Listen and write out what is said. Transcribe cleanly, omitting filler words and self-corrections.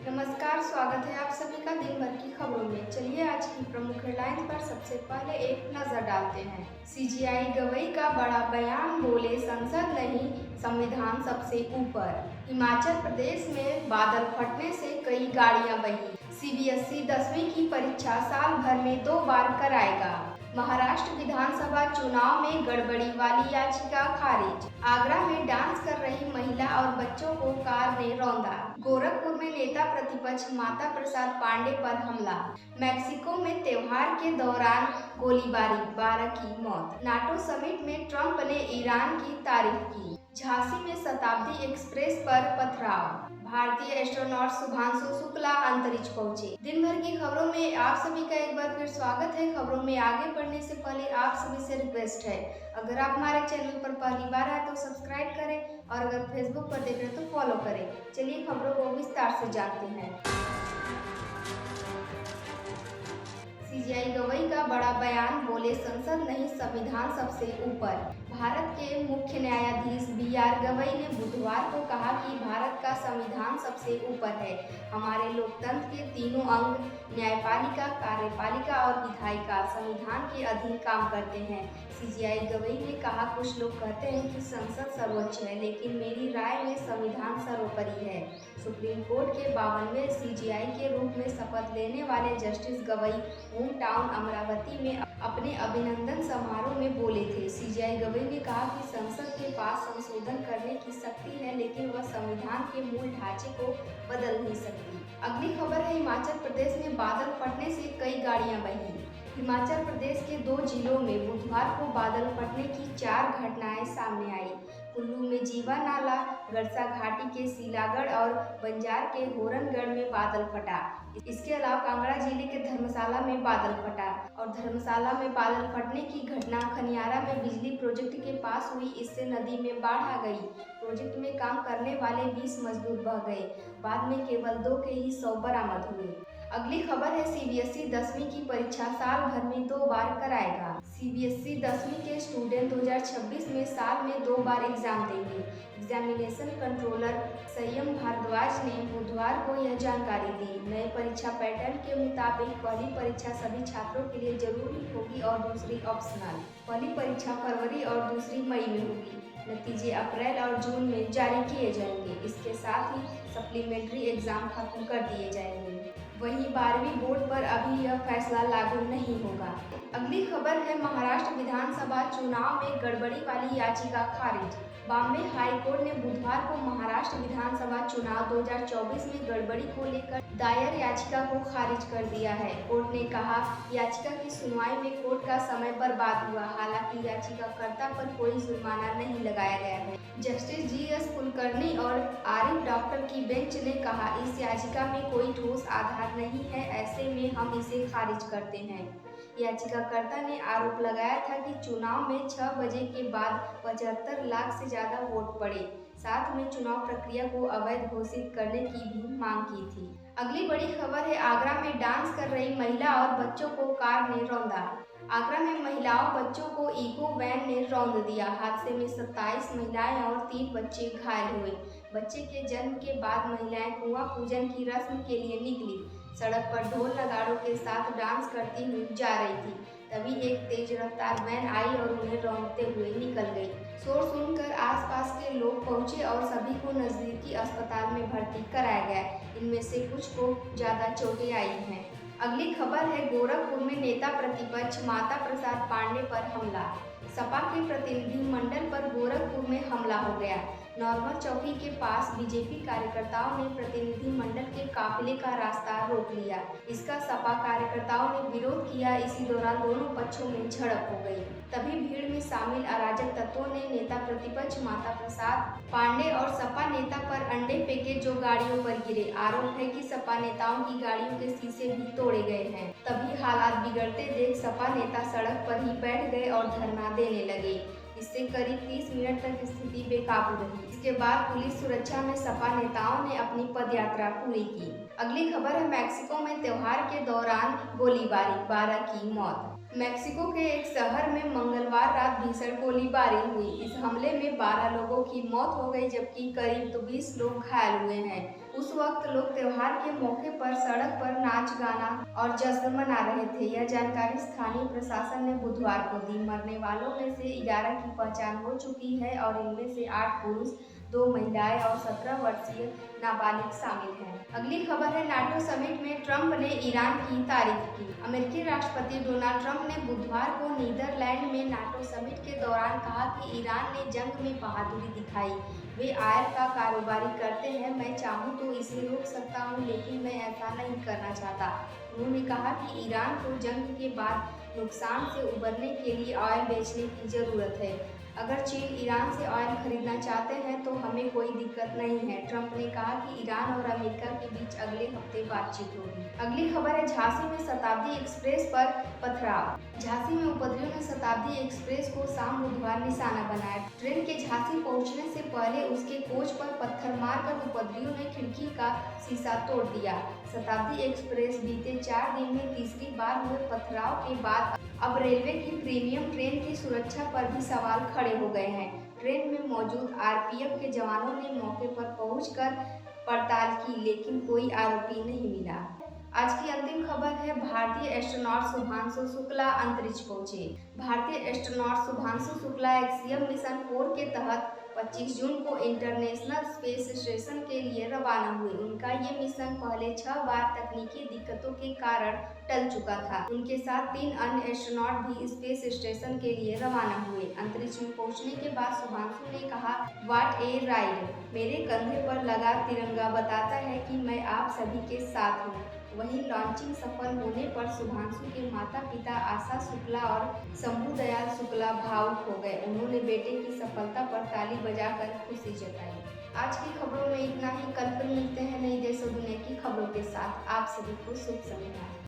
नमस्कार, स्वागत है आप सभी का दिन भर की खबरों में। चलिए आज की प्रमुख हेडलाइंस पर सबसे पहले एक नजर डालते हैं। सीजेआई गवई का बड़ा बयान, बोले संसद नहीं संविधान सबसे ऊपर। हिमाचल प्रदेश में बादल फटने से कई गाड़ियां बही। सीबीएसई 10वीं की परीक्षा साल भर में 2 बार कराएगा। महाराष्ट्र विधानसभा चुनाव में गड़बड़ी वाली याचिका खारिज। आगरा में डांस कर रही महिला और बच्चों को कार ने रौंदा। गोरखपुर में नेता प्रतिपक्ष माता प्रसाद पांडे पर हमला। मैक्सिको में त्योहार के दौरान गोलीबारी, 12 की मौत। नाटो समिट में ट्रंप ने ईरान की तारीफ की। झांसी में शताब्दी एक्सप्रेस पर पथराव। भारतीय एस्ट्रोनॉट शुभांशु शुक्ला अंतरिक्ष पहुंचे। दिन भर की खबरों में आप सभी का एक बार फिर स्वागत है। खबरों में आगे बढ़ने से पहले आप सभी से रिक्वेस्ट है, अगर आप हमारे चैनल पर पहली बार आए तो सब्सक्राइब करें और अगर फेसबुक पर देख रहे हैं तो फॉलो करें। चलिए खबरों को विस्तार से जानते हैं। सीजेआई गवई का बड़ा बयान, बोले संसद नहीं संविधान सबसे ऊपर। भारत के मुख्य न्यायाधीश बीआर गवई ने बुधवार को कहा कि भारत का संविधान सबसे ऊपर है। हमारे लोकतंत्र के तीनों अंग, न्यायपालिका, कार्यपालिका और विधायिका, संविधान के अधीन काम करते हैं। सीजेआई गवई ने कहा, कुछ लोग कहते हैं कि संसद सर्वोच्च है, लेकिन मेरी राय में संविधान सर्वोपरि है। सुप्रीम कोर्ट के 52वें सीजेआई के रूप में शपथ लेने वाले justice Gavai home town Amravati में अपने अभिनंदन समारोह में बोले थे। सीजेआई गवई ने कहा कि संसद के पास संशोधन करने की शक्ति है, लेकिन वह संविधान के मूल ढांचे को बदल नहीं सकती। अगली खबर है, हिमाचल प्रदेश में बादल फटने से कई गाड़ियां बही। हिमाचल प्रदेश के 2 जिलों में बुधवार को बादल फटने की 4 घटनाएं सामने आई। कुल्लू में जीवा नाला, गड़सा घाटी के सीलागढ़ और बंजार के होरनगढ़ में बादल फटा। इसके अलावा कांगड़ा जिले के धर्मशाला में बादल फटा और धर्मशाला में बादल फटने की घटना खनियारा में बिजली प्रोजेक्ट के पास हुई। इससे नदी में बाढ़ आ गई। प्रोजेक्ट में काम करने वाले 20 मजदूर बह गए। बाद में केवल 2 के ही शव बरामद हुए। अगली खबर है, सीबीएसई 10वीं की परीक्षा साल भर में 2 बार कराएगा। सीबीएसई 10वीं के स्टूडेंट 2026 में साल में 2 बार एग्जाम देंगे। एग्जामिनेशन कंट्रोलर संयम भारद्वाज ने बुधवार को यह जानकारी दी। नए परीक्षा पैटर्न के मुताबिक पहली परीक्षा सभी छात्रों के लिए जरूरी होगी और दूसरी ऑप्शनल। पहली परीक्षा फरवरी और दूसरी मई में होगी। नतीजे अप्रैल और जून में जारी किए जाएंगे। इसके साथ ही सप्लीमेंट्री एग्जाम खत्म कर दिए जाएंगे। वहीं 12वीं बोर्ड पर अभी यह फैसला लागू नहीं होगा। अगली खबर है, महाराष्ट्र विधानसभा चुनाव में गड़बड़ी वाली याचिका खारिज। बॉम्बे हाई कोर्ट ने बुधवार को महाराष्ट्र विधानसभा चुनाव 2024 में गड़बड़ी को लेकर दायर याचिका को खारिज कर दिया है। कोर्ट ने कहा, याचिका की सुनवाई में कोर्ट का समय बर्बाद हुआ। हालांकि याचिकाकर्ता पर कोई जुर्माना नहीं लगाया गया है। जस्टिस जीएस कुलकर्णी और आरिफ डॉक्टर की बेंच ने कहा, इस याचिका में कोई ठोस आधार नहीं है, ऐसे में हम इसे खारिज करते हैं। याचिकाकर्ता ने आरोप लगाया था कि चुनाव में 6 बजे के बाद 75 लाख से ज्यादा वोट पड़े। साथ में चुनाव प्रक्रिया को अवैध घोषित करने की भी मांग की थी। अगली बड़ी खबर है, आगरा में डांस कर रही महिला और बच्चों को कार ने रौंदा। आगरा में महिलाओं बच्चों को इको वैन ने रौंद दिया। हादसे में 27 महिलाएं और 3 बच्चे घायल हुए। बच्चे के जन्म के बाद महिलाएं कुआं पूजन की रस्म के लिए निकली। सड़क पर ढोल नगाड़ों के साथ डांस करती हुई जा रही थी। तभी एक तेज रफ्तार वैन आई और उन्हें रौंदते हुए निकल गई। शोर सुनकर आसपास के लोग पहुंचे और सभी को नजदीकी अस्पताल में भर्ती कराया गया। इनमें से कुछ को ज्यादा चोटें आई हैं। अगली खबर है, गोरखपुर में नेता प्रतिपक्ष माता प्रसाद पांडे पर हमला। सपा के प्रतिनिधि मंडल पर गोरखपुर में हमला हो गया। नॉर्मल चौकी के पास बीजेपी कार्यकर्ताओं ने प्रतिनिधि मंडल के काफिले का रास्ता रोक लिया। इसका सपा कार्यकर्ताओं ने विरोध किया। इसी दौरान दोनों पक्षों में झड़प हो गई। तभी भीड़ में शामिल अराजक तत्वों ने नेता प्रतिपक्ष माता प्रसाद पांडे और सपा नेता पर अंडे फेंके, जो गाड़ियों पर गिरे। आरोप है कि सपा नेताओं की गाड़ियों के शीशे भी तोड़े गए हैं। तभी हालात बिगड़ते देख सपा नेता सड़क पर ही बैठ गए और धरना देने लगे। इससे करीब 30 मिनट तक स्थिति बेकाबू रही। इसके बाद पुलिस सुरक्षा में सपा नेताओं ने अपनी पदयात्रा पूरी की। अगली खबर है, मैक्सिको में त्योहार के दौरान गोलीबारी, 12 की मौत। मैक्सिको के एक शहर में मंगलवार रात भीषण गोलीबारी हुई। इस हमले में 12 लोगों की मौत हो गई, जबकि करीब 20 लोग घायल हुए हैं। उस वक्त लोग त्योहार के मौके पर सड़क पर नाच गाना और जश्न मना रहे थे। यह जानकारी स्थानीय प्रशासन ने बुधवार को दी। मरने वालों में से 11 की पहचान हो चुकी है और इनमें से 8 पुरुष, 2 महिलाएं और 17 वर्षीय नाबालिग शामिल हैं। अगली खबर है, नाटो समिट में ट्रंप ने ईरान की तारीफ की। अमेरिकी राष्ट्रपति डोनाल्ड ट्रंप ने बुधवार को नीदरलैंड में नाटो समिट के दौरान कहा कि ईरान ने जंग में बहादुरी दिखाई। वे आयल का कारोबारी करते हैं, मैं चाहूँ तो इसे रोक सकता हूँ, लेकिन मैं ऐसा नहीं करना चाहता। उन्होंने कहा कि ईरान को जंग के बाद नुकसान से उबरने के लिए ऑयल बेचने की जरूरत है। अगर चीन ईरान से ऑयल खरीदना चाहते हैं तो हमें कोई दिक्कत नहीं है। ट्रंप ने कहा कि ईरान और अमेरिका के बीच अगले हफ्ते बातचीत होगी। अगली खबर है, झांसी में शताब्दी एक्सप्रेस पर पथराव। झांसी में उपद्रवियों ने शताब्दी एक्सप्रेस को शाम बुधवार निशाना बनाया। ट्रेन के झांसी पहुंचने से पहले उसके कोच पर पत्थर मारकर उपद्रवियों ने खिड़की का शीशा तोड़ दिया। शताब्दी एक्सप्रेस बीते 4 दिन में तीसरी बार हुए पथराव के बाद अब रेलवे की प्रीमियम ट्रेन की सुरक्षा पर भी सवाल खड़े हो गए हैं। ट्रेन में मौजूद आरपीएफ के जवानों ने मौके पर पहुंचकर पड़ताल की, लेकिन कोई आरोपी नहीं मिला। आज की अंतिम खबर है, भारतीय एस्ट्रोनॉट शुभांशु शुक्ला अंतरिक्ष पहुंचे। भारतीय astronaut Shubhanshu Shukla axiom mission 4 के तहत 25 जून को इंटरनेशनल स्पेस स्टेशन के लिए रवाना हुए। उनका ये मिशन पहले 6 बार तकनीकी दिक्कतों के कारण टल चुका था। उनके साथ 3 अन्य एस्ट्रोनॉट भी स्पेस स्टेशन के लिए रवाना हुए। अंतरिक्ष में पहुंचने के बाद शुभांशु ने कहा, व्हाट ए राइड। मेरे कंधे पर लगा तिरंगा बताता है कि मैं आप सभी के साथ हूँ। वहीं लॉन्चिंग सफल होने पर शुभांशु के माता पिता आशा शुक्ला और शंभू दयाल शुक्ला भावुक हो गए। उन्होंने बेटे की सफलता पर ताली बजाकर खुशी जताई। आज की खबरों में इतना ही। कल फिर मिलते हैं नई देश और दुनिया की खबरों के साथ। आप सभी को शुभ संध्या।